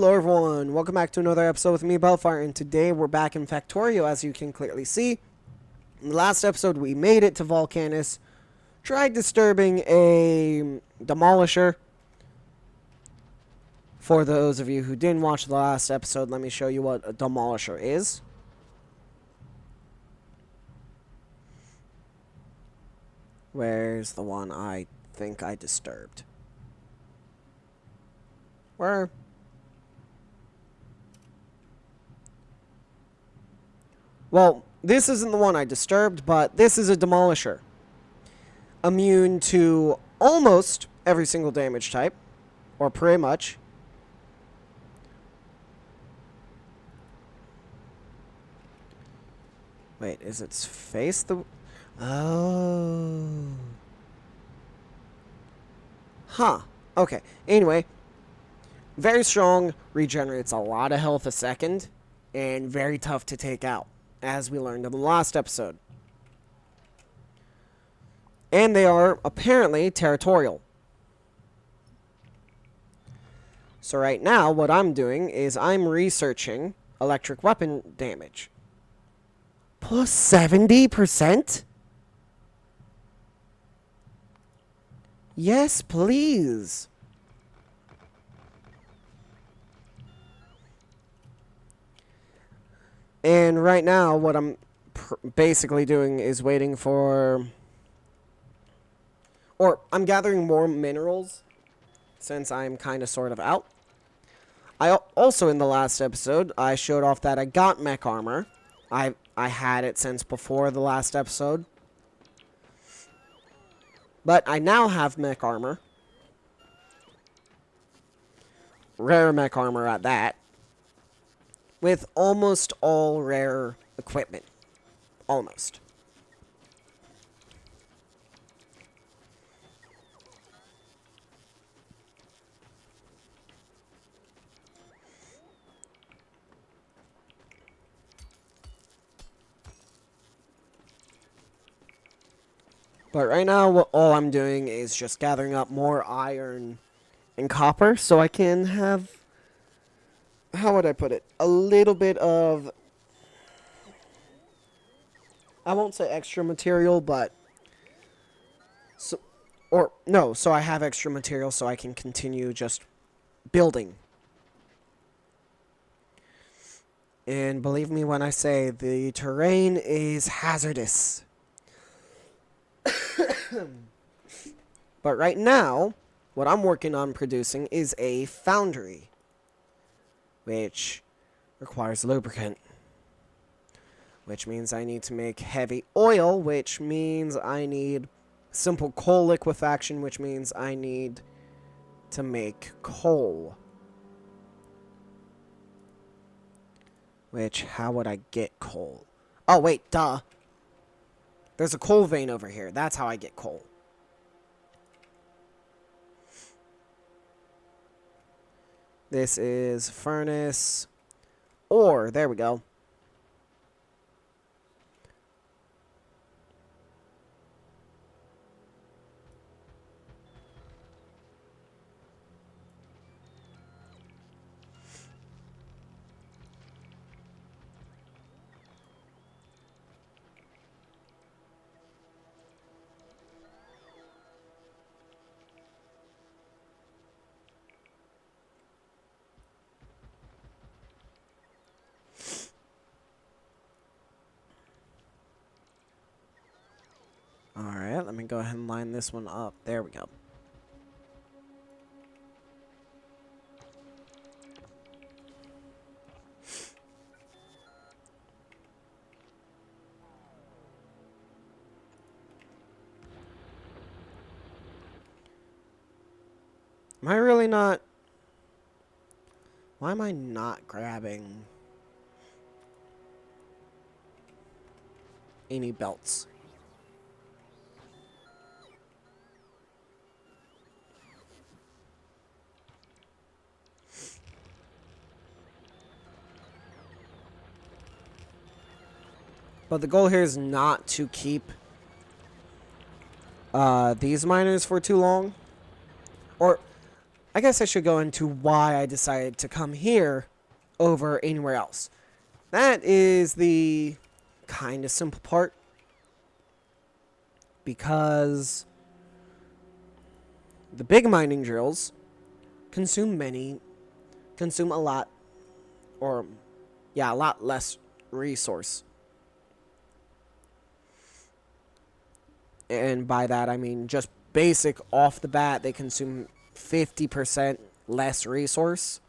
Hello everyone, welcome back to another episode with me, Baelfire, and today we're back in Factorio, as you can clearly see. In the last episode, we made it to Vulcanus, tried disturbing a demolisher. For those of you who didn't watch the last episode, let me show you what a demolisher is. Where's the one I think I disturbed? Where? Well, this isn't the one I disturbed, but this is a demolisher. Immune to almost every single damage type, or pretty much. Wait, is its face the... Oh. Huh. Okay. Anyway. Very strong, regenerates a lot of health a second, and very tough to take out, as we learned in the last episode. And they are apparently territorial. So right now, what I'm doing is I'm researching electric weapon damage. Plus 70%? Yes, please. And right now, what I'm basically doing is waiting for... Or, I'm gathering more minerals, since I'm kind of sort of out. Also, in the last episode, I showed off that I got mech armor. I had it since before the last episode. But I now have mech armor. Rare mech armor at that. With almost all rare equipment. Almost. But right now, all I'm doing is just gathering up more iron and copper so I can have... How would I put it? A little bit of... I won't say extra material, but... So I have extra material so I can continue just building. And believe me when I say the terrain is hazardous. But right now, what I'm working on producing is a Foundry, which requires lubricant, which means I need to make heavy oil, which means I need simple coal liquefaction, which means I need to make coal. Which, how would I get coal? Oh, wait, duh. There's a coal vein over here. That's how I get coal. This is furnace. Ore. There we go. Alright, let me go ahead and line this one up. There we go. Am I really not... Why am I not grabbing any belts? But the goal here is not to keep these miners for too long. Or I guess I should go into why I decided to come here over anywhere else. That is the kind of simple part. Because the big mining drills consume a lot, or yeah, a lot less resource. And by that I mean just basic off the bat, they consume 50% less resource,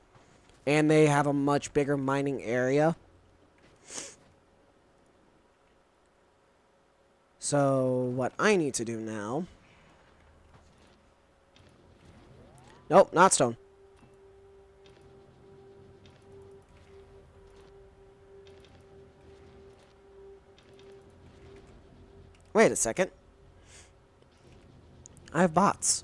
and they have a much bigger mining area. So what I need to do now... Nope, not stone. Wait a second. I have bots.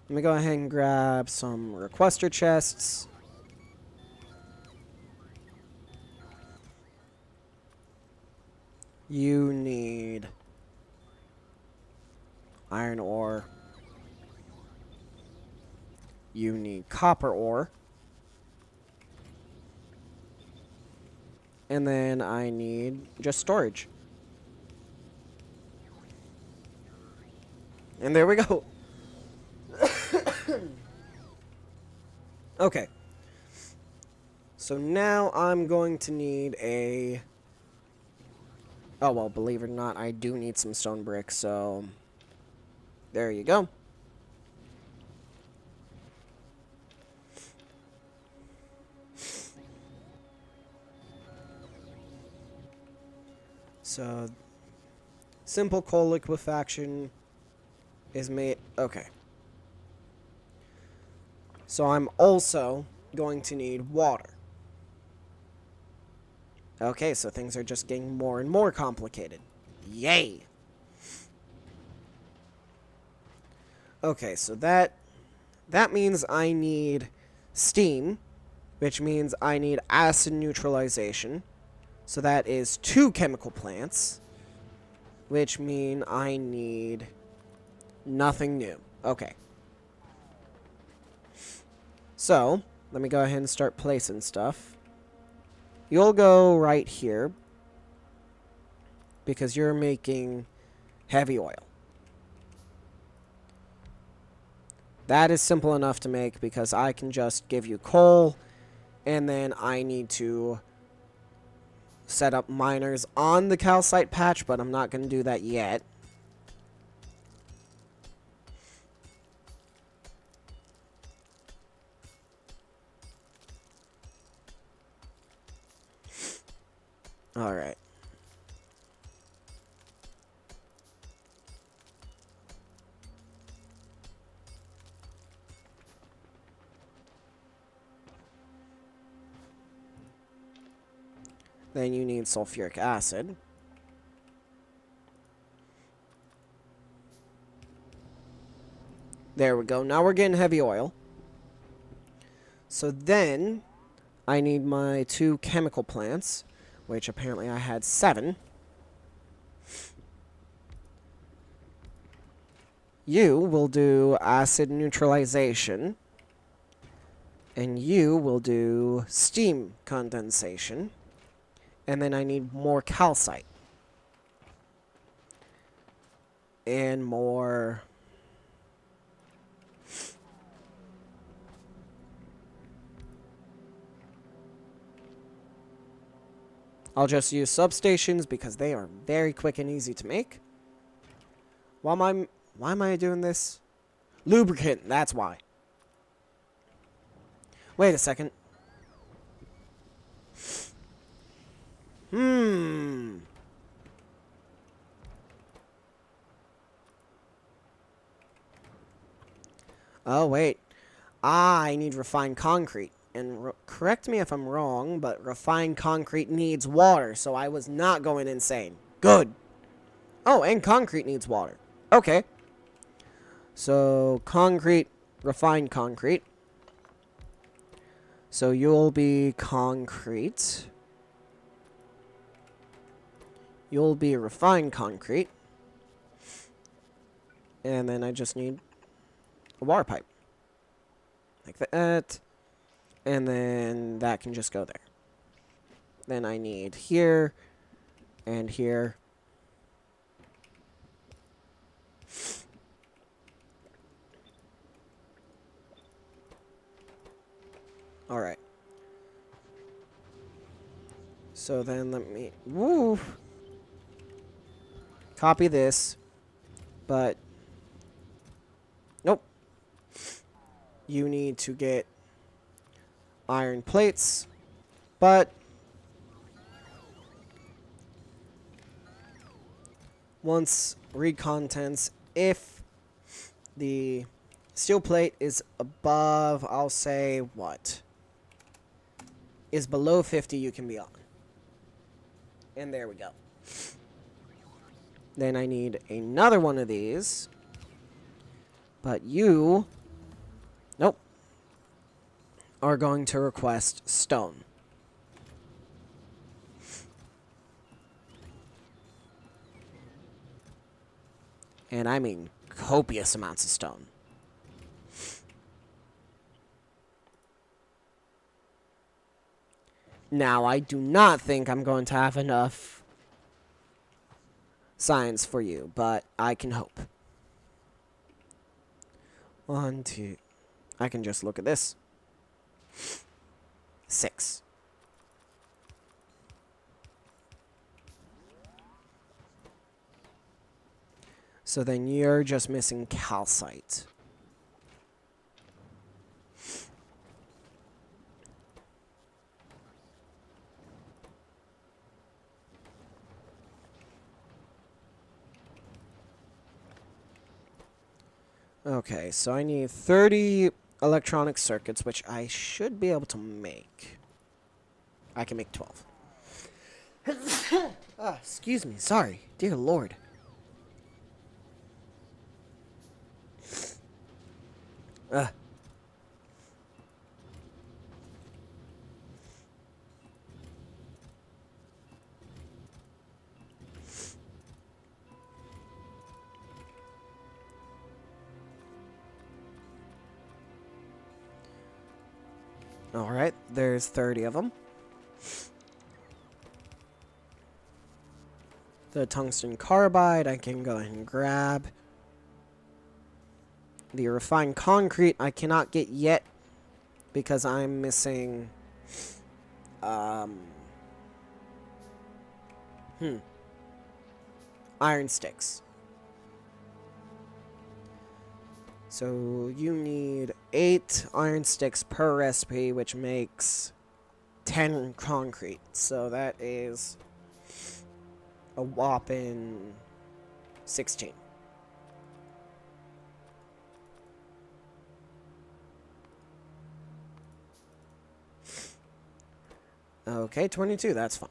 Let me go ahead and grab some requester chests. You need iron ore. You need copper ore. And then I need just storage. And there we go. Okay. So now I'm going to need a... Oh, well, believe it or not, I do need some stone bricks, so... There you go. So... Simple coal liquefaction is made... Okay. So I'm also going to need water. Okay, so things are just getting more and more complicated. Yay! Okay, so that means I need steam, which means I need acid neutralization. So that is 2 chemical plants, which mean I need nothing new. Okay. So, let me go ahead and start placing stuff. You'll go right here, because you're making heavy oil. That is simple enough to make, because I can just give you coal, and then I need to set up miners on the calcite patch, but I'm not going to do that yet. Alright. Then you need sulfuric acid. There we go. Now we're getting heavy oil. So then I need my 2 chemical plants, which apparently I had 7. You will do acid neutralization. And you will do steam condensation. And then I need more calcite. And more... I'll just use substations because they are very quick and easy to make. Why am I doing this? Lubricant, that's why. Wait a second. Oh, wait. I need refined concrete. And correct me if I'm wrong, but refined concrete needs water, so I was not going insane. Good. Oh, and concrete needs water. Okay. So, concrete, refined concrete. So you'll be concrete. You'll be refined concrete. And then I just need a water pipe. Like that. And then that can just go there. Then I need here and here. Alright. So then let me... Woo! Copy this. But... Nope. You need to get iron plates. But... once read contents, if the steel plate is above, I'll say, what? Is below 50, you can be on. And there we go. Then I need another one of these. But you... Nope. Are going to request stone. And I mean copious amounts of stone. Now, I do not think I'm going to have enough science for you, but I can hope. 1, 2. I can just look at this. 6. So then you're just missing calcite. Okay, so I need 30 electronic circuits, which I should be able to make. I can make 12. Excuse me, sorry. Dear Lord. Alright, there's 30 of them. The tungsten carbide I can go ahead and grab. The refined concrete I cannot get yet because I'm missing iron sticks. So you need 8 iron sticks per recipe, which makes 10 concrete. So that is a whopping 16. Okay, 22, that's fine.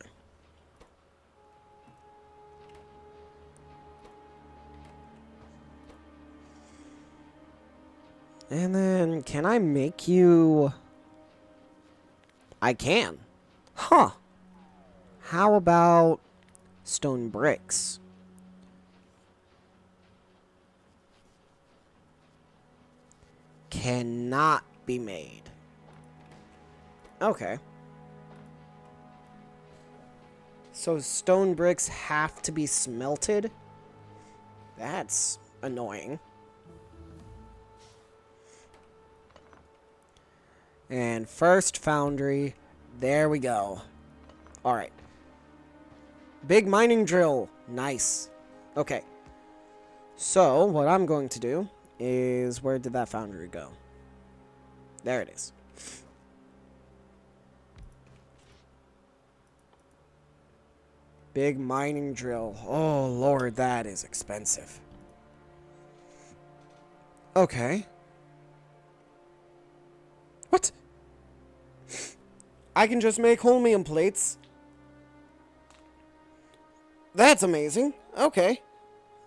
And then, can I make you... I can. Huh. How about stone bricks? Cannot be made. Okay. So stone bricks have to be smelted? That's annoying. And first foundry. There we go. Alright. Big mining drill. Nice. Okay. So, what I'm going to do is... Where did that foundry go? There it is. Big mining drill. Oh, Lord, that is expensive. Okay. What? I can just make holmium plates. That's amazing. Okay.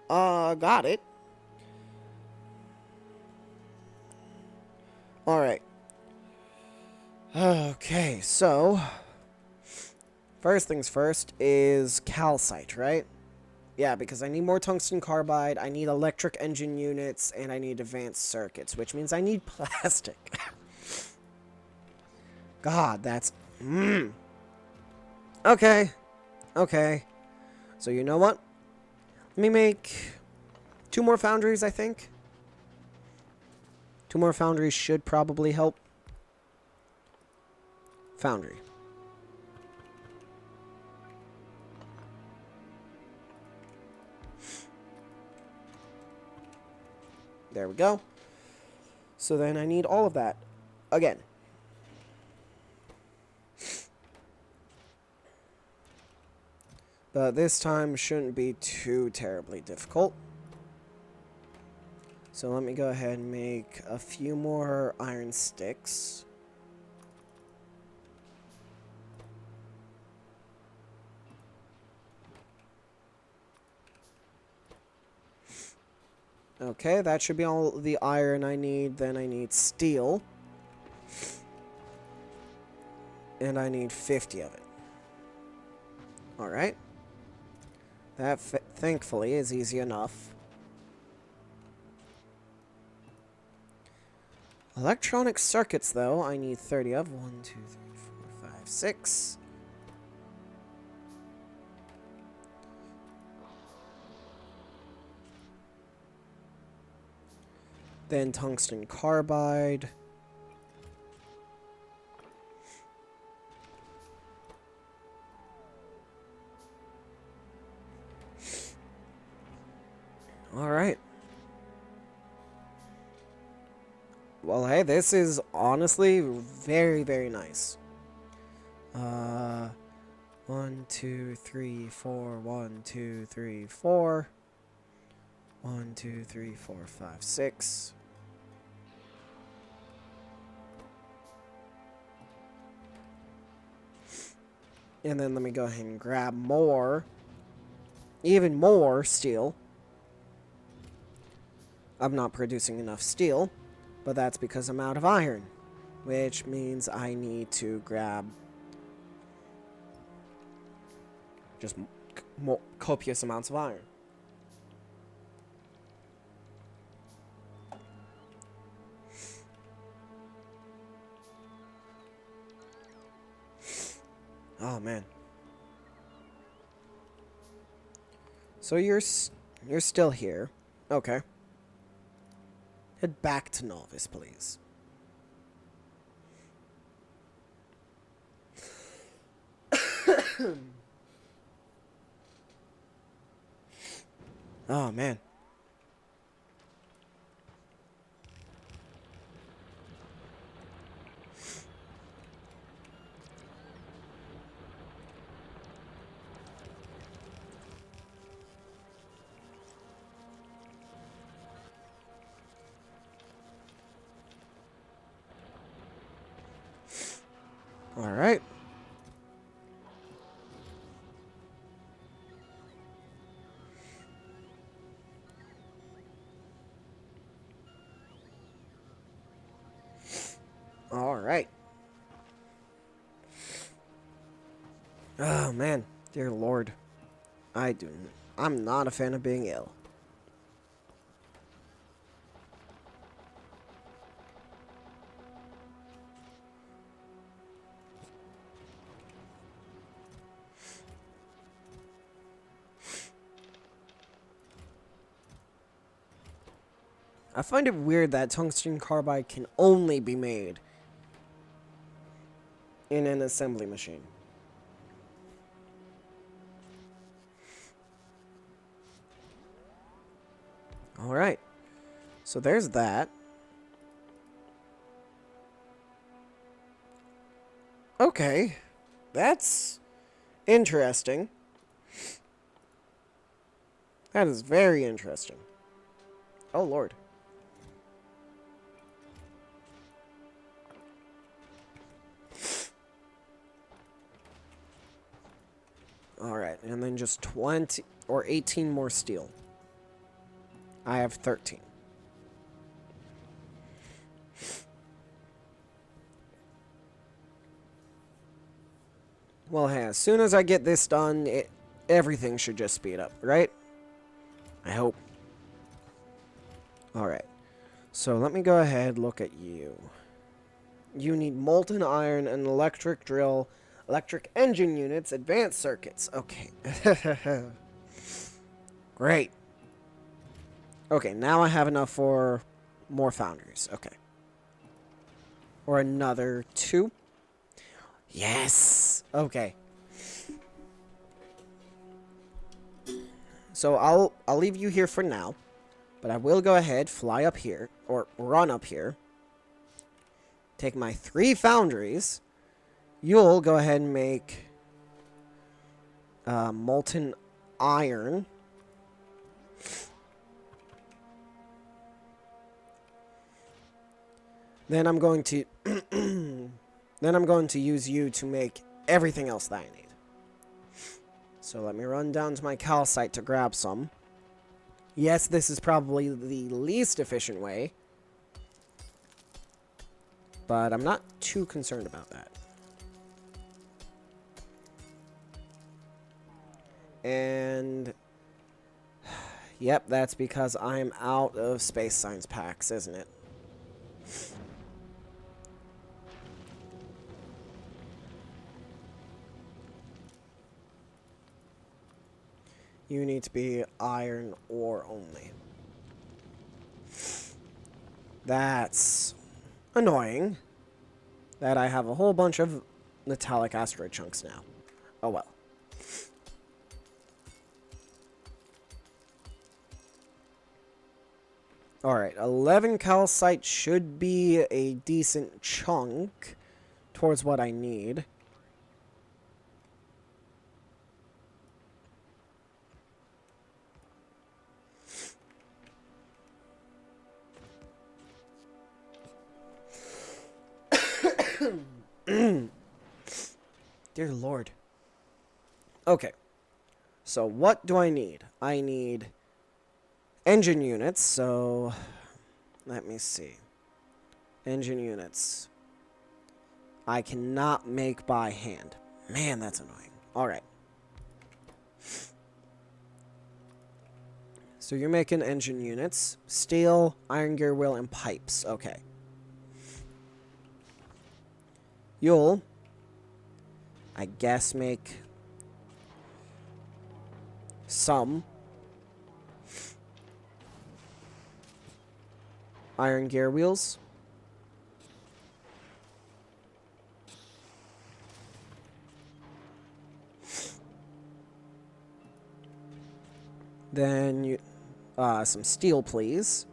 Got it. Alright. Okay, so first things first is calcite, right? Yeah, because I need more tungsten carbide, I need electric engine units, and I need advanced circuits, which means I need plastic. God, that's... Okay. Okay. So you know what? Let me make 2 more foundries, I think. 2 more foundries should probably help. Foundry. There we go. So then I need all of that again. But this time shouldn't be too terribly difficult. So let me go ahead and make a few more iron sticks. Okay, that should be all the iron I need. Then I need steel. And I need 50 of it. Alright. That, thankfully, is easy enough. Electronic circuits, though, I need 30 of. 1, 2, 3, 4, 5, 6. Then tungsten carbide. Alright. Well, hey, this is honestly very, very nice. 1, 2, 3, 4. 1, 2, 3, 4. 1, 2, 3, 4, 5, 6. And then let me go ahead and grab more. Even more steel. I'm not producing enough steel, but that's because I'm out of iron, which means I need to grab just more copious amounts of iron. Oh man. So you're still here. Okay. Head back to Novice, please. Oh, man. All right. All right. Oh, man. Dear Lord. I'm not a fan of being ill. I find it weird that tungsten carbide can only be made in an assembly machine. Alright. So there's that. Okay. That's interesting. That is very interesting. Oh, Lord. Alright, and then just 20 or 18 more steel. I have 13. Well, hey, as soon as I get this done, everything should just speed up, right? I hope. Alright. So let me go ahead, look at you. You need molten iron, an electric drill, electric engine units, advanced circuits. Okay. Great. Okay, now I have enough for more foundries. Okay. Or another 2. Yes! Okay. So I'll leave you here for now. But I will go ahead, fly up here, or run up here. Take my 3 foundries. You'll go ahead and make molten iron. Then I'm going to use you to make everything else that I need. So let me run down to my calcite to grab some. Yes, this is probably the least efficient way, but I'm not too concerned about that. And yep, that's because I'm out of space science packs, isn't it? You need to be iron ore only. That's annoying that I have a whole bunch of metallic asteroid chunks now. Oh well. Alright, 11 calcite should be a decent chunk towards what I need. Dear Lord. Okay. So what do I need? I need engine units, so let me see. Engine units. I cannot make by hand. Man, that's annoying. Alright. So you're making engine units. Steel, iron gear wheel, and pipes. Okay. You'll, I guess, make some iron gear wheels. Then you, some steel, please.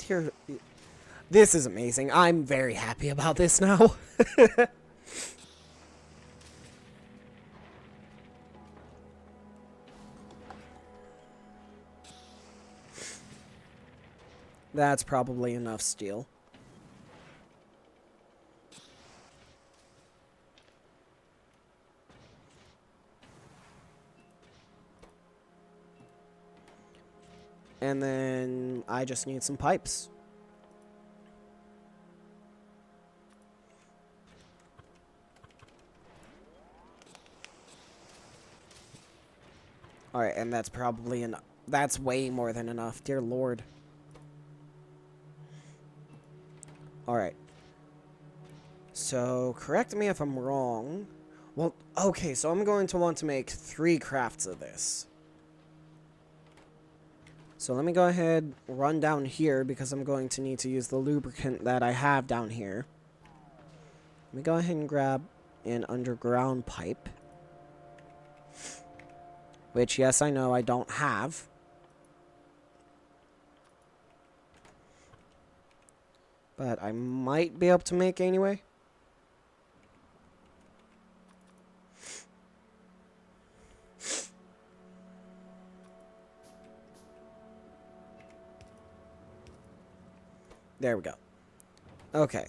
Here, this is amazing. I'm very happy about this now. That's probably enough steel. And then I just need some pipes. Alright, and that's probably enough. That's way more than enough, dear Lord. Alright. So, correct me if I'm wrong. Well, okay, so I'm going to want to make 3 crafts of this. So let me go ahead, run down here, because I'm going to need to use the lubricant that I have down here. Let me go ahead and grab an underground pipe. Which, yes, I know I don't have. But I might be able to make anyway. There we go. Okay.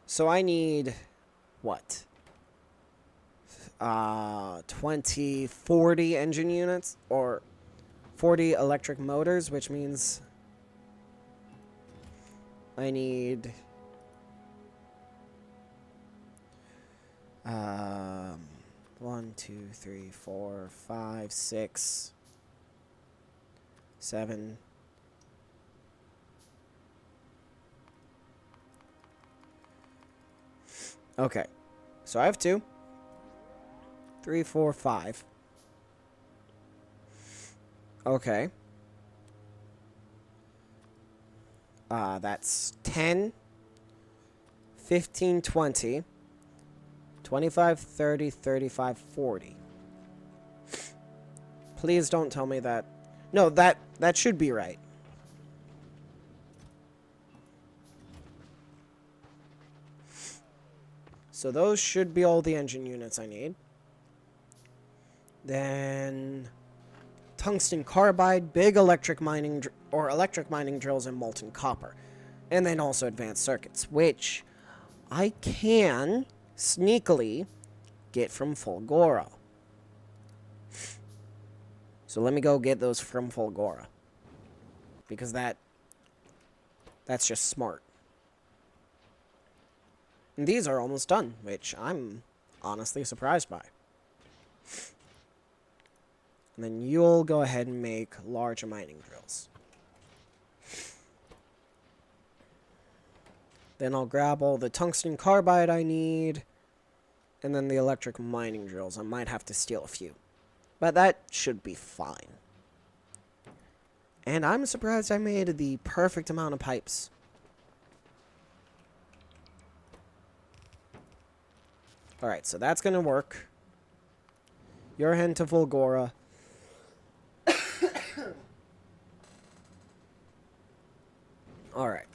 So I need what? 40 engine units or 40 electric motors, which means I need... 1, 2, 3, 4, 5, 6, 7. Okay. So I have 2. 3, 4, 5. Okay. That's 10, 15, 20, 25, 30, 35, 40. Please don't tell me that... No, that should be right. So those should be all the engine units I need. Then... tungsten carbide, big electric mining drills, and molten copper. And then also advanced circuits, which I can sneakily get from Fulgora. So let me go get those from Fulgora. Because that's just smart. And these are almost done, which I'm honestly surprised by. And then you'll go ahead and make large mining drills. Then I'll grab all the tungsten carbide I need. And then the electric mining drills. I might have to steal a few. But that should be fine. And I'm surprised I made the perfect amount of pipes. Alright, so that's going to work. You're heading to Fulgora. Alright.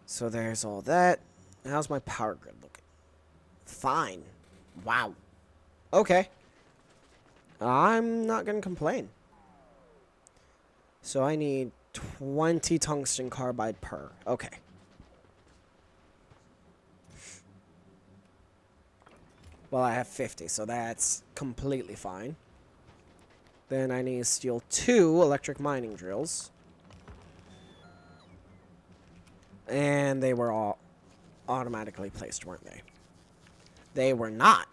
So there's all that. How's my power grid looking? Fine. Wow. Okay. I'm not going to complain. So I need 20 tungsten carbide per. Okay. Well, I have 50, so that's completely fine. Then I need to steal 2 electric mining drills. And they were all automatically placed, weren't they? They were not.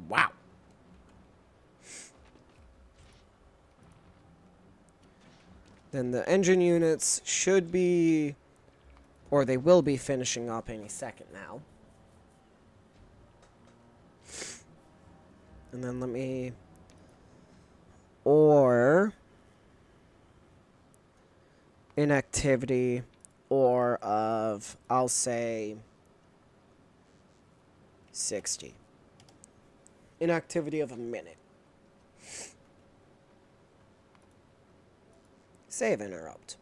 Wow. Then the engine units should be, or they will be finishing up any second now. And then let me, or inactivity, or of, I'll say, 60. Inactivity of a minute. Save interrupt.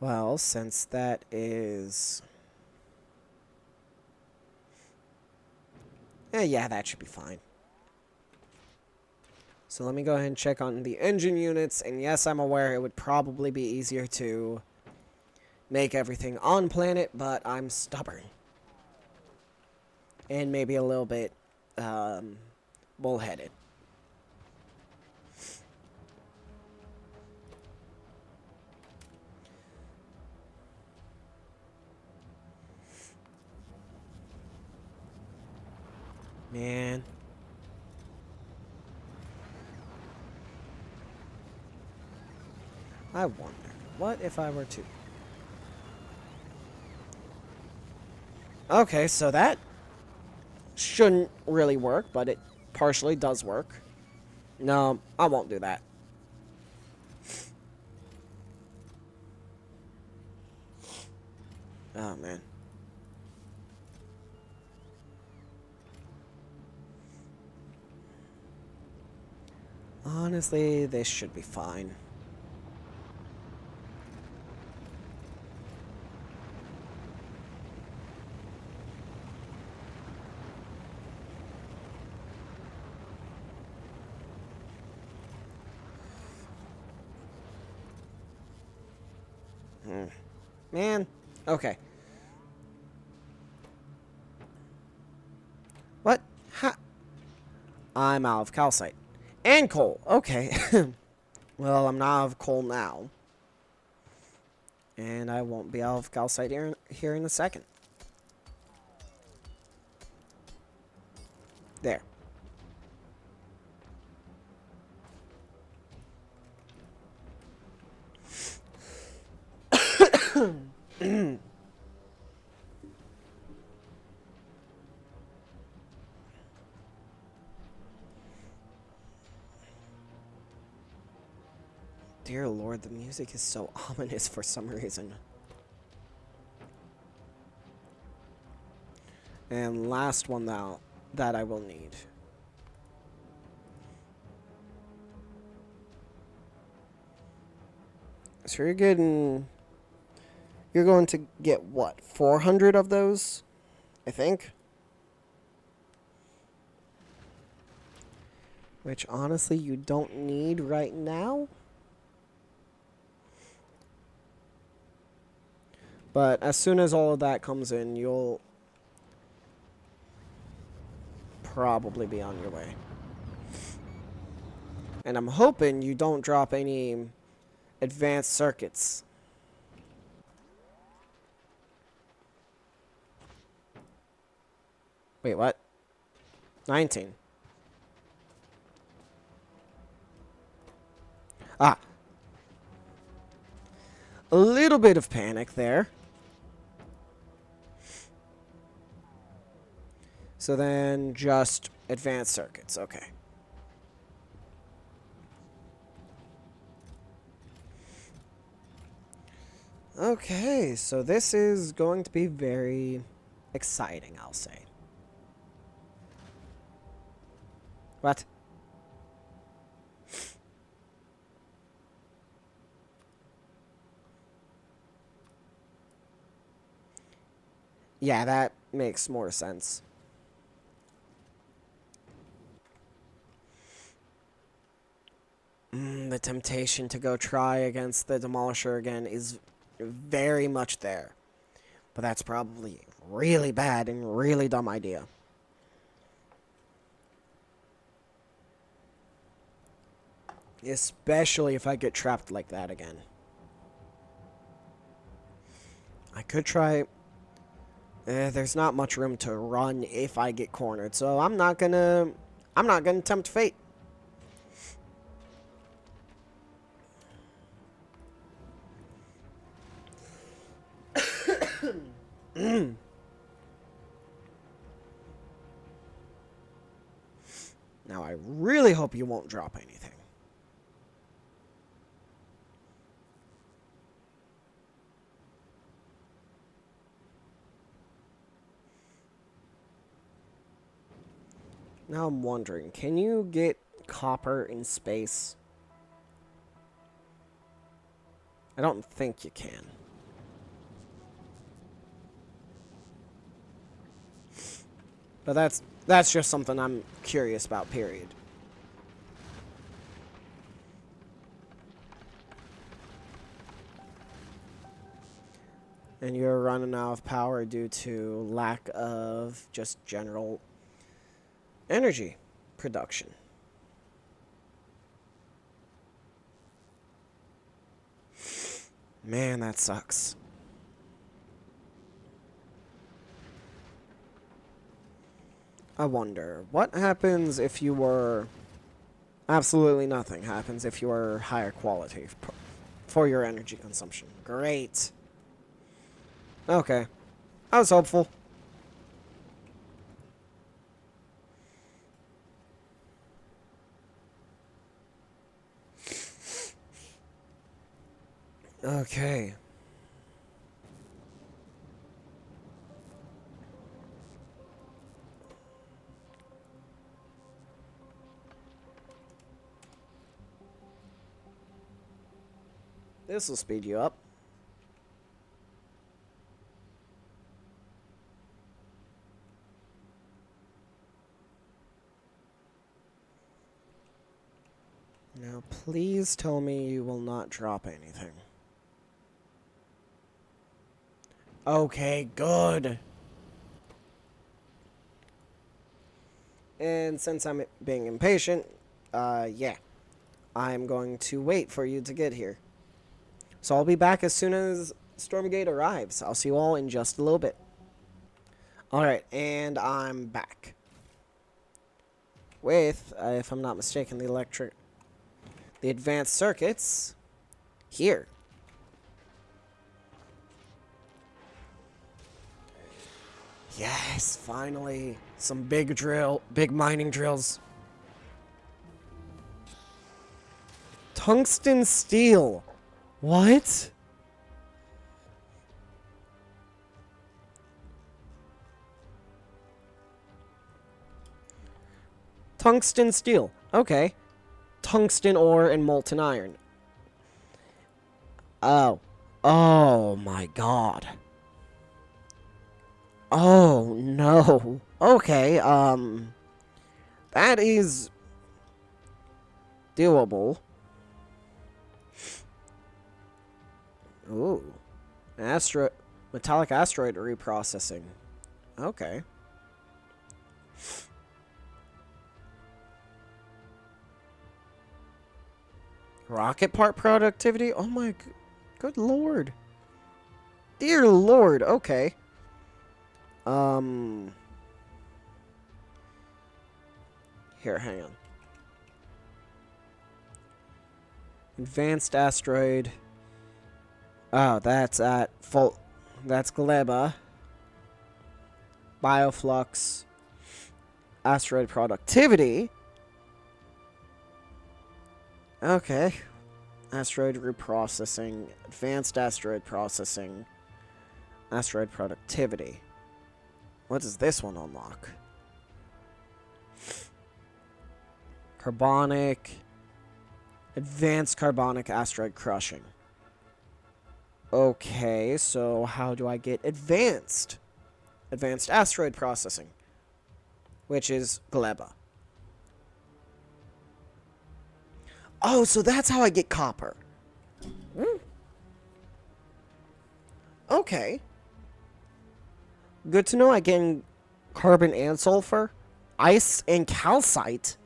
Well, since that is... yeah, that should be fine. So let me go ahead and check on the engine units. And yes, I'm aware it would probably be easier to make everything on planet, but I'm stubborn. And maybe a little bit bullheaded. Man. I wonder, what if I were to... Okay, so that shouldn't really work, but it partially does work. No, I won't do that. Oh, man. Honestly, this should be fine. Man. Okay. What? Ha. I'm out of calcite. And coal. Okay. Well, I'm not out of coal now. And I won't be out of calcite here in a second. There. Dear Lord, the music is so ominous for some reason. And last one now that I will need. So you're going to get what, 400 of those, I think? Which honestly you don't need right now. But as soon as all of that comes in, you'll probably be on your way. And I'm hoping you don't drop any advanced circuits. Wait, what? 19. Ah. A little bit of panic there. So then just advanced circuits. Okay. Okay, so this is going to be very exciting, I'll say. What? Yeah, that makes more sense. The temptation to go try against the Demolisher again is very much there. But that's probably really bad and really dumb idea. Especially if I get trapped like that again. I could try... there's not much room to run if I get cornered, so I'm not gonna tempt fate. Now I really hope you won't drop anything. Now I'm wondering, can you get copper in space? I don't think you can. But that's just something I'm curious about, period. And you're running out of power due to lack of just general energy production. Man, that sucks. I wonder, what happens if you were... Absolutely nothing happens if you are higher quality for your energy consumption. Great. Okay. I was hopeful. Okay. This will speed you up. Now, please tell me you will not drop anything. Okay, good. And since I'm being impatient, yeah, I'm going to wait for you to get here. So I'll be back as soon as Stormgate arrives. I'll see you all in just a little bit. Alright, and I'm back. With, if I'm not mistaken, the advanced circuits here. Yes, finally. Some big mining drills. Tungsten steel. What? Tungsten steel. Okay. Tungsten ore and molten iron. Oh. Oh my god. Oh no. Okay, that is doable. Ooh. Metallic asteroid reprocessing. Okay. Rocket part productivity? Oh my good lord. Dear lord, okay. Here, hang on. Advanced asteroid. Oh, that's at full. That's Gleba. Bioflux. Asteroid productivity. Okay. Asteroid reprocessing. Advanced asteroid processing. Asteroid productivity. What does this one unlock? Carbonic. Advanced carbonic asteroid crushing. Okay, so how do I get advanced? Advanced asteroid processing. Which is Gleba. Oh, so that's how I get copper. Okay. Good to know I get carbon and sulfur. Ice and calcite.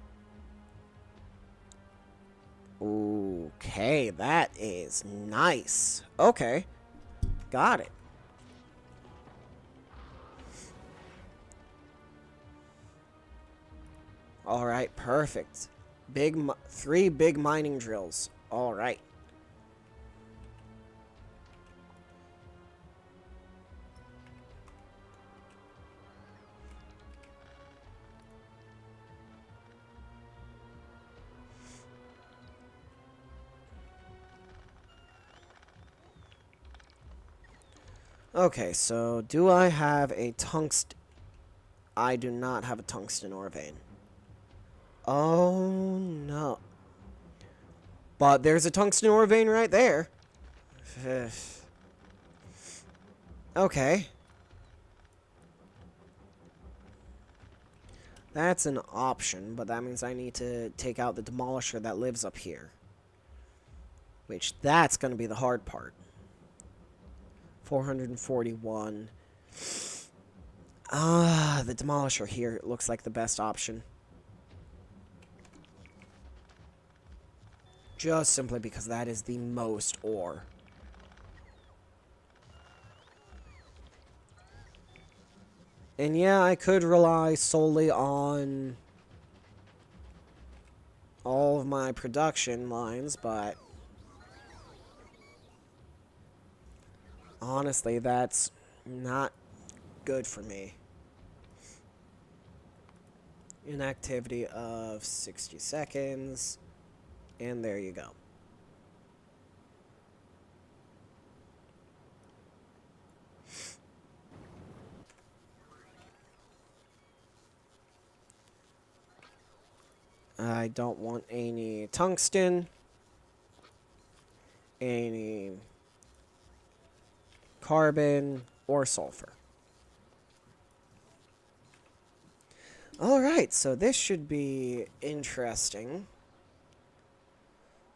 Okay, that is nice. Okay. Got it. Alright, perfect. 3 big mining drills. Alright. Okay, so do I have a tungsten? I do not have a tungsten ore vein. Oh, no. But there's a tungsten ore vein right there. Okay. That's an option, but that means I need to take out the demolisher that lives up here. Which, that's going to be the hard part. 441. The demolisher here looks like the best option. Just simply because that is the most ore. And yeah, I could rely solely on all of my production lines, but honestly, that's not good for me. Inactivity of 60 seconds. And there you go. I don't want any tungsten. Any carbon or sulfur. Alright, so this should be interesting.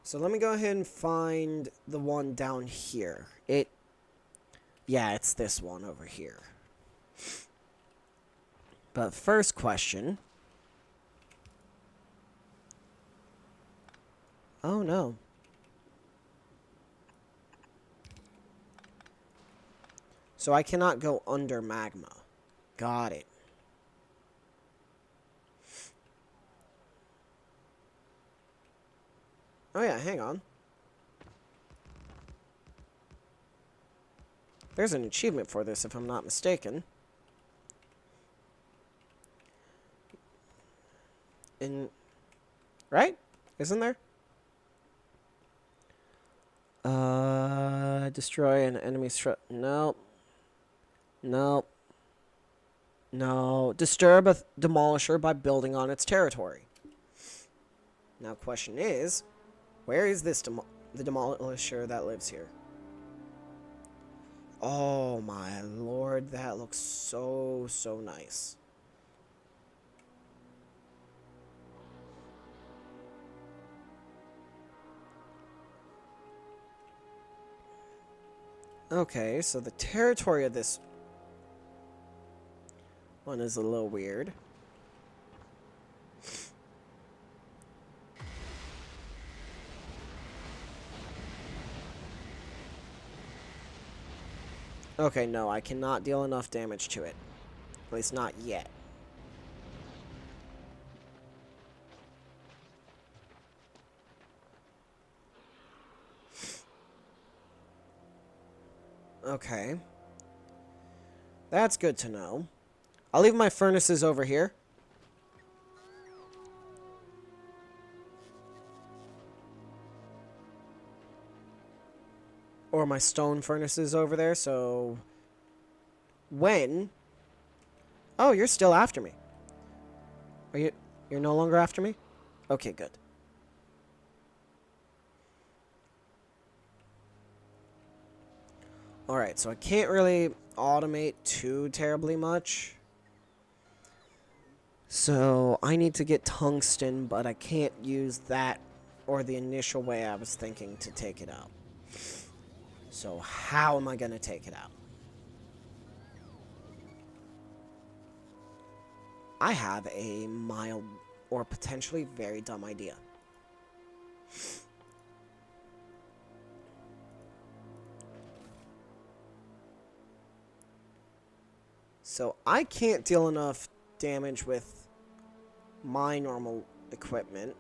So let me go ahead and find the one down here. Yeah, it's this one over here. But first question. Oh no. So I cannot go under magma. Got it. Oh yeah, hang on. There's an achievement for this if I'm not mistaken. Right? Isn't there? Destroy an enemy nope. Nope. No. Disturb a demolisher by building on its territory. Now, question is, where is this the demolisher that lives here? Oh my lord, that looks so nice. Okay, so the territory of this one is a little weird. Okay, no, I cannot deal enough damage to it. At least not yet. Okay. That's good to know. I'll leave my furnaces over here. Or my stone furnaces over there, so... When... Oh, you're still after me. You're no longer after me? Okay, good. Alright, so I can't really automate too terribly much. So, I need to get tungsten, but I can't use that or the initial way I was thinking to take it out. So, how am I going to take it out? I have a mild or potentially very dumb idea. So I can't deal enough damage with my normal equipment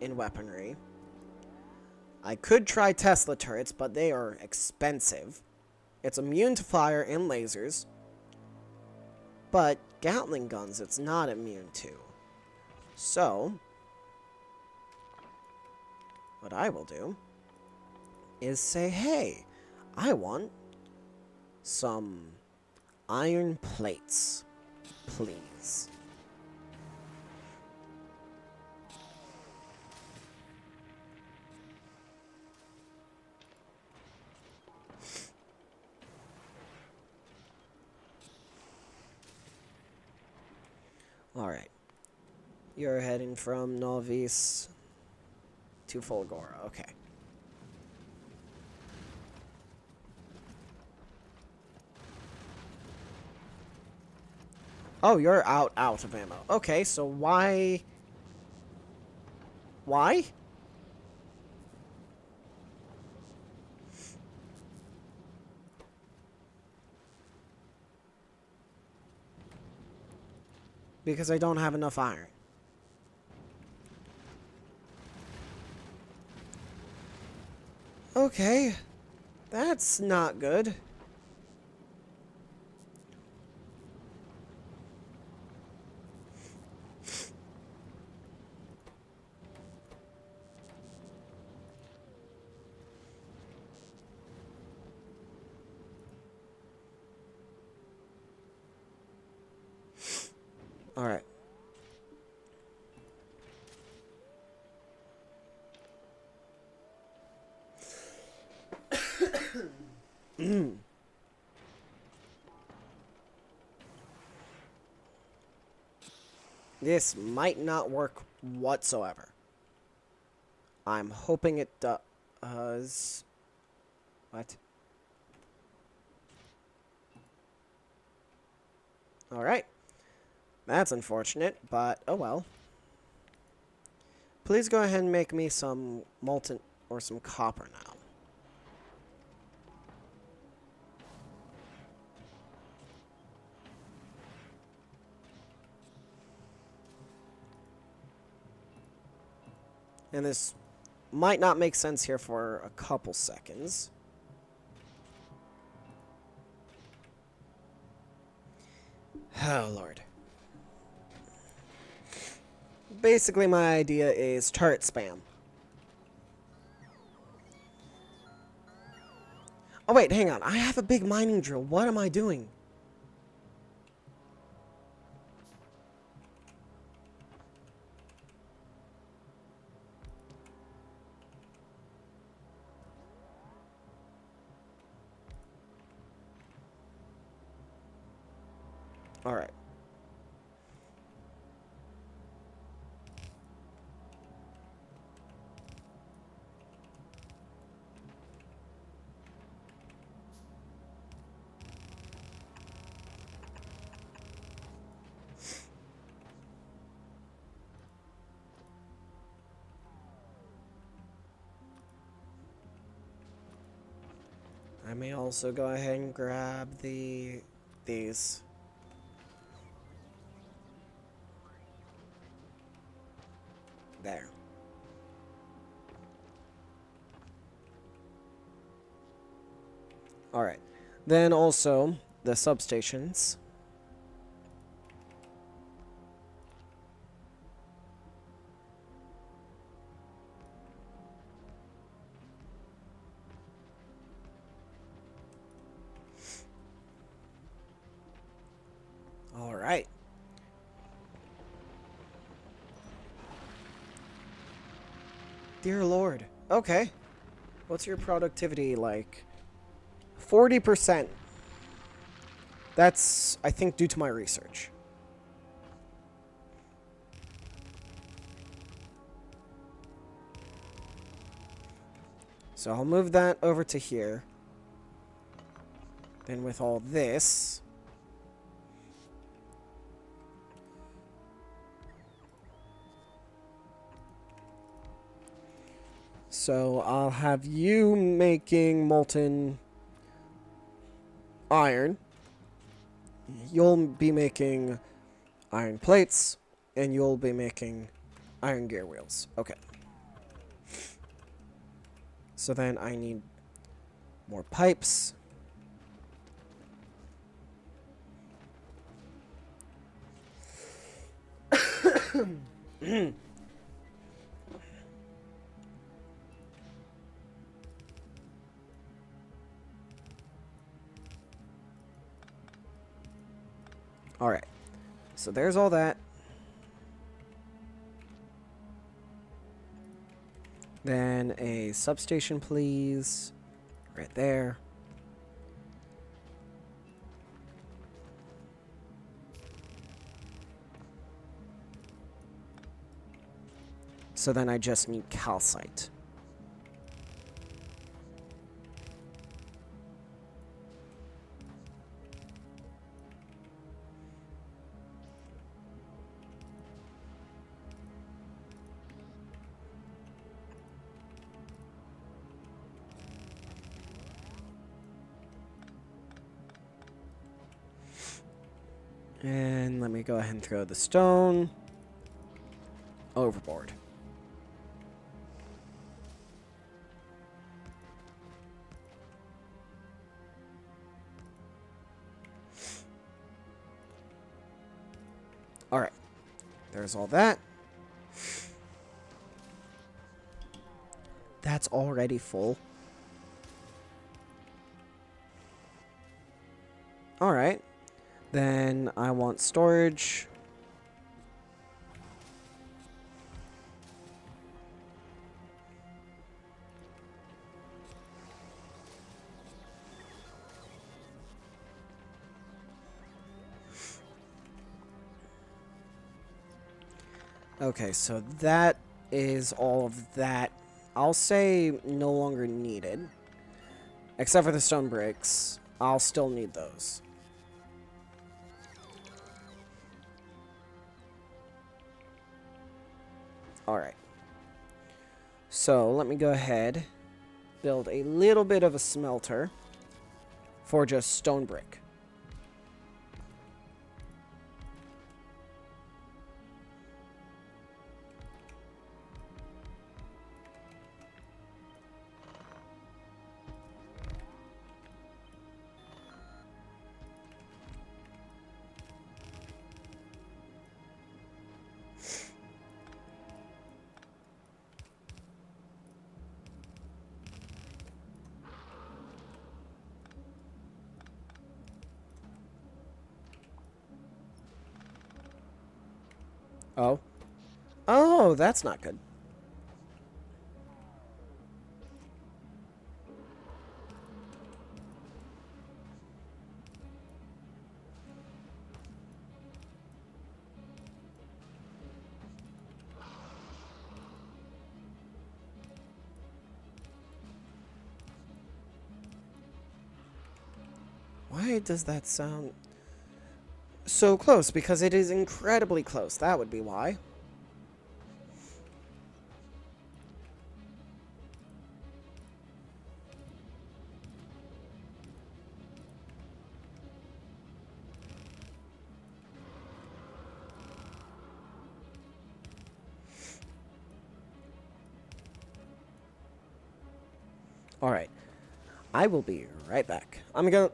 in weaponry. I could try Tesla turrets, but they are expensive. It's immune to fire and lasers. But Gatling guns it's not immune to. So, what I will do is say, hey, I want some iron plates, please. Alright. You're heading from Novice to Fulgora. Okay. Oh, you're out of ammo. Okay, so why? Why? Because I don't have enough iron. Okay. That's not good. Alright. This might not work whatsoever. I'm hoping it does. What? Alright. That's unfortunate, but oh well. Please go ahead and make me some molten or some copper now. And this might not make sense here for a couple seconds. Oh, Lord. Basically, my idea is turret spam. Oh, wait, hang on. I have a big mining drill. What am I doing? All right. I may also go ahead and grab these. There. Alright. Then also, the substations. Alright. Dear Lord. Okay. What's your productivity like? 40%. That's, I think, due to my research. So I'll move that over to here. Then with all this... So I'll have you making molten iron. You'll be making iron plates, and you'll be making iron gear wheels. Okay. So then I need more pipes. Alright, so there's all that. Then a substation, please. Right there. So then I just need calcite. And let me go ahead and throw the stone overboard. All right, there's all that. That's already full. All right. Then I want storage. Okay, so that is all of that. I'll say no longer needed. Except for the stone bricks. I'll still need those. Alright. So, let me go ahead, build a little bit of a smelter for just stone brick. Oh. Oh, that's not good. Why does that sound so close? Because it is incredibly close. That would be why. All right. I will be right back. I'm gonna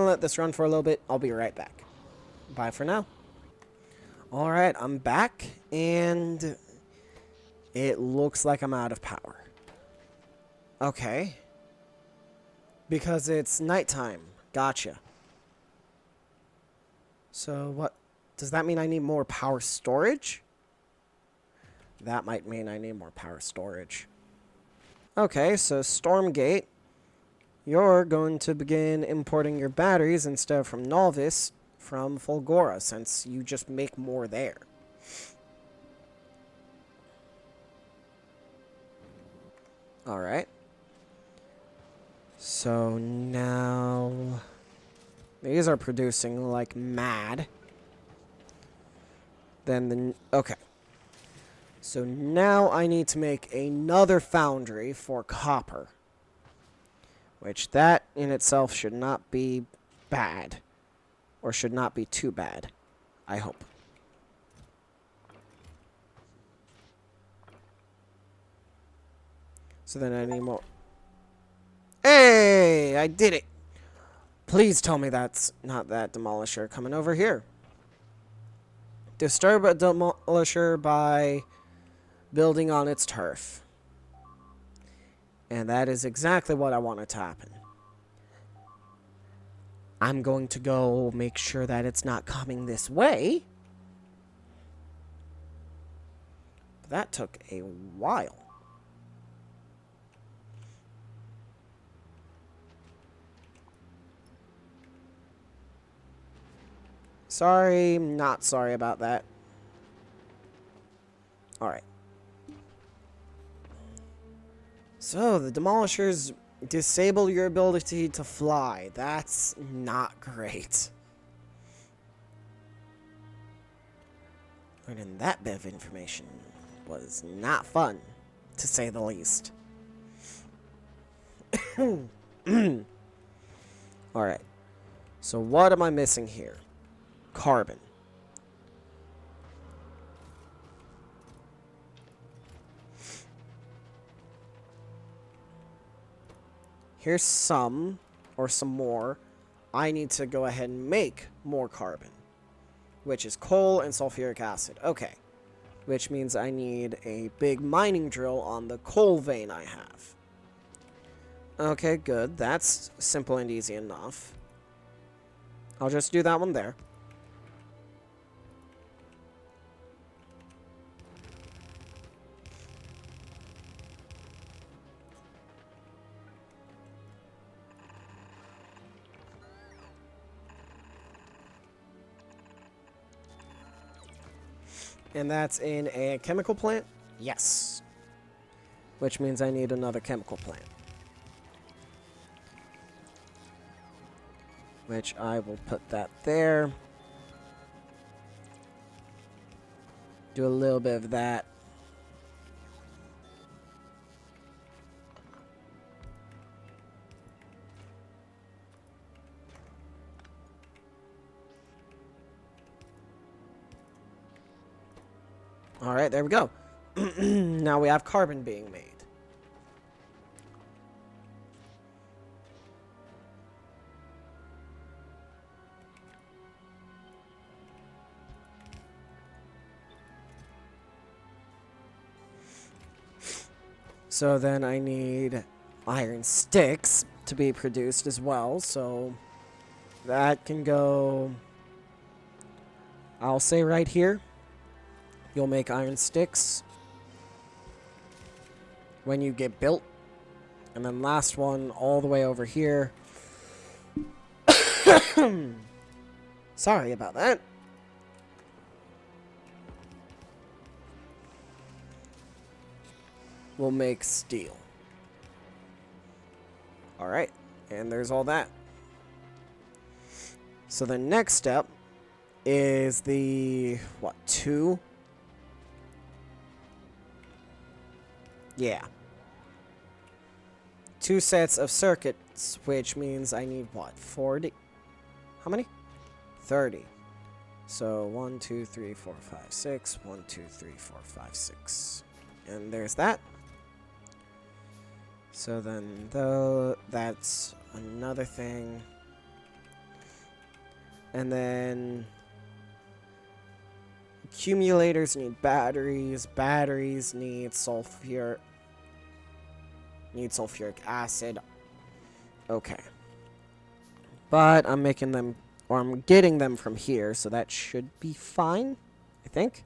let this run for a little bit. I'll be right back. Bye for now. All right, I'm back, and it looks like I'm out of power. Okay. Because it's nighttime. Gotcha. So what? Does that mean I need more power storage? That might mean I need more power storage. Okay, so Stormgate, you're going to begin importing your batteries instead of from Novice from Fulgora, since you just make more there. Alright. So now these are producing like mad. Okay. So now I need to make another foundry for copper. Which that in itself should not be bad. Or should not be too bad. I hope. So then I need more. Hey! I did it! Please tell me that's not that demolisher coming over here. Disturb a demolisher by building on its turf. And that is exactly what I wanted to happen. I'm going to go make sure that it's not coming this way. That took a while. Sorry, not sorry about that. Alright. So, the demolishers disable your ability to fly. That's not great. Learning that bit of information was not fun, to say the least. Alright. So what am I missing here? Carbon. Here's some, or some more. I need to go ahead and make more carbon, which is coal and sulfuric acid. Okay. Which means I need a big mining drill on the coal vein I have. Okay, good. That's simple and easy enough. I'll just do that one there. And that's in a chemical plant? Yes. Which means I need another chemical plant. Which I will put that there. Do a little bit of that. Alright, there we go. Now we have carbon being made. So then I need iron sticks to be produced as well, so that can go, I'll say right here, you'll make iron sticks when you get built, and then last one all the way over here. Sorry about that. We'll make steel. Alright, and there's all that. So the next step is the, what, 2? Yeah. 2 sets of circuits, which means I need, what, 40? How many? 30. So 1, 2, 3, 4, 5, 6. 1, 2, 3, 4, 5, 6. And there's that. So then, though, that's another thing. And then accumulators need batteries. Batteries need sulfuric acid. Okay. But I'm making them, or I'm getting them from here, so that should be fine, I think.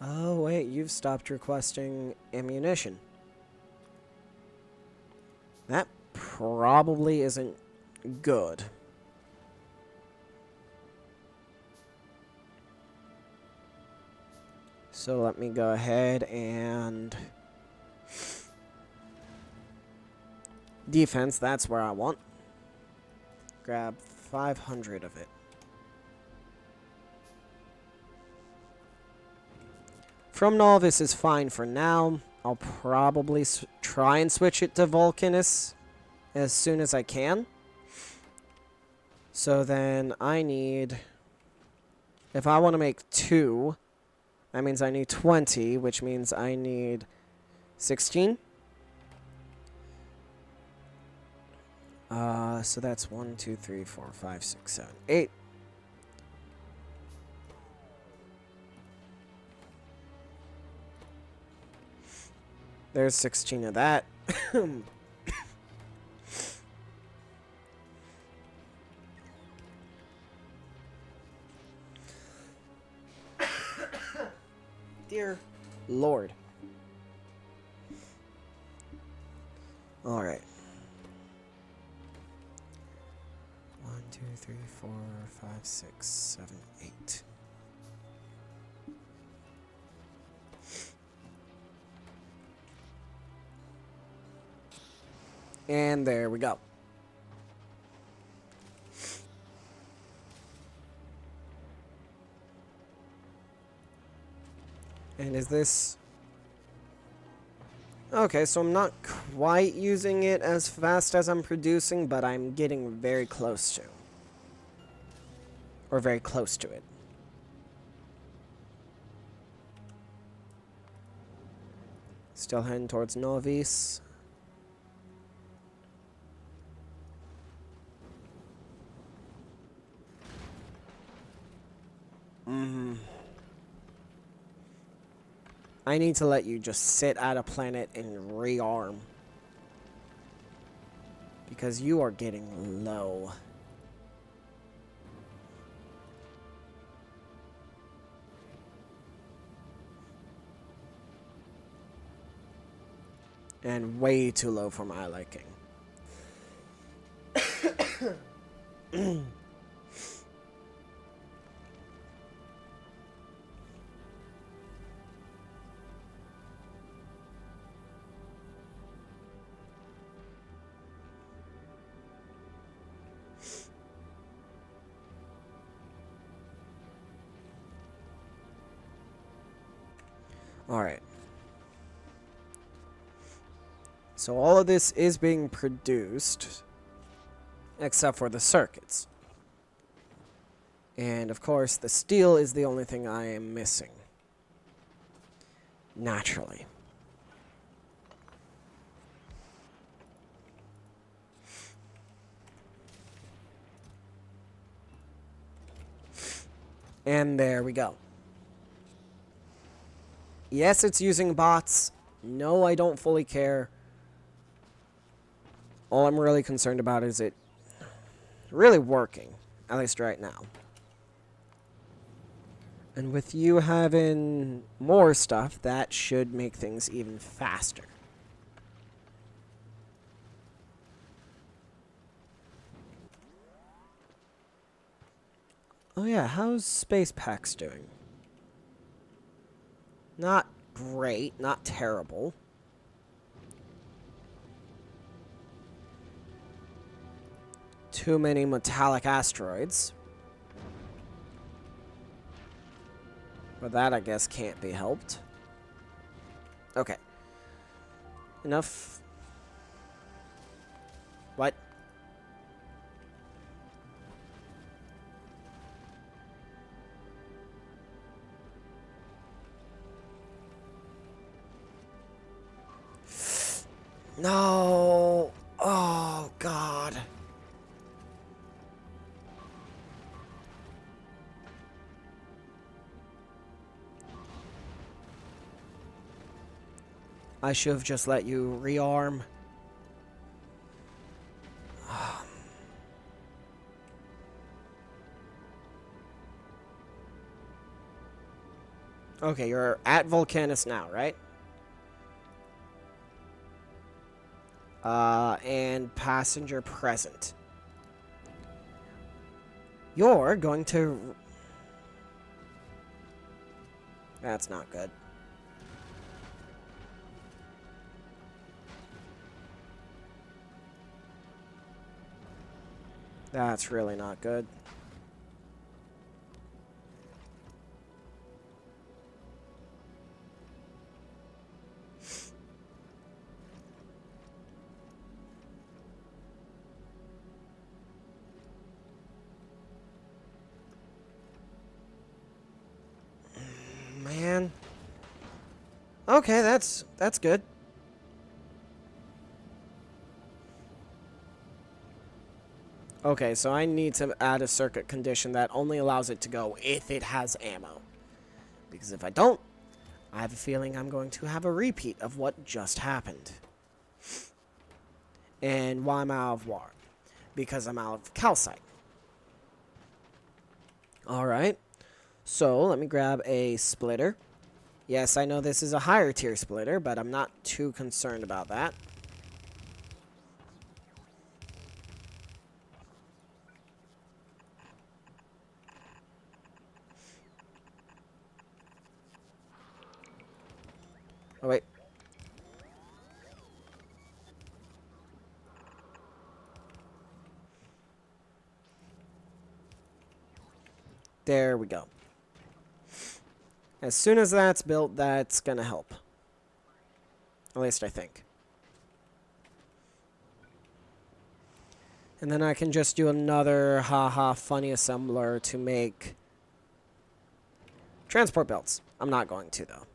Oh, wait, you've stopped requesting ammunition. That probably isn't good. So let me go ahead and defense, that's where I want. Grab 500 of it. From Novice is fine for now. I'll probably try and switch it to Vulcanus as soon as I can. So then I need, if I want to make 2, that means I need 20, which means I need 16. So that's 1, 2, 3, 4, 5, 6, 7, 8. There's 16 of that. Dear Lord. All right. 1, 2, 3, 4, 5, 6, 7, 8. And there we go. And is this... Okay, so I'm not quite using it as fast as I'm producing, but I'm getting very close to. Or very close to it. Still heading towards Novice. I need to let you just sit at a planet and rearm. Because you are getting low. And way too low for my liking. Alright. So all of this is being produced, except for the circuits. And of course, the steel is the only thing I am missing. Naturally. And there we go. Yes, it's using bots. No, I don't fully care. All I'm really concerned about is it really working, at least right now. And with you having more stuff, that should make things even faster. Oh yeah, how's Space Pax doing? Not great, not terrible. Too many metallic asteroids. But that, I guess, can't be helped. Okay. Enough. What? No. Oh, God. I should have just let you rearm. Okay, you're at Vulcanus now, right? And passenger present. You're going to... That's not good. That's really not good. Man. Okay, that's good. Okay, so I need to add a circuit condition that only allows it to go if it has ammo. Because if I don't, I have a feeling I'm going to have a repeat of what just happened. And why am I out of water? Because I'm out of calcite. Alright, so let me grab a splitter. Yes, I know this is a higher tier splitter, but I'm not too concerned about that. Oh, wait. There we go. As soon as that's built, that's gonna help. At least I think. And then I can just do another haha funny assembler to make transport belts. I'm not going to, though.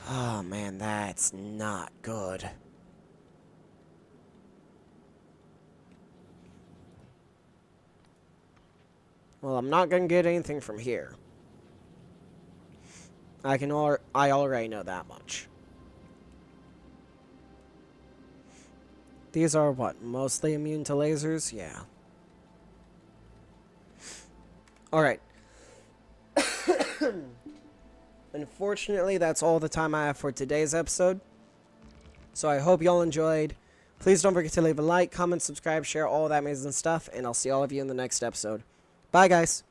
Oh, man, that's not good. Well, I'm not going to get anything from here. I already know that much. These are what? Mostly immune to lasers? Yeah. Alright. Unfortunately, that's all the time I have for today's episode. So I hope y'all enjoyed. Please don't forget to leave a like, comment, subscribe, share, all that amazing stuff. And I'll see all of you in the next episode. Bye, guys.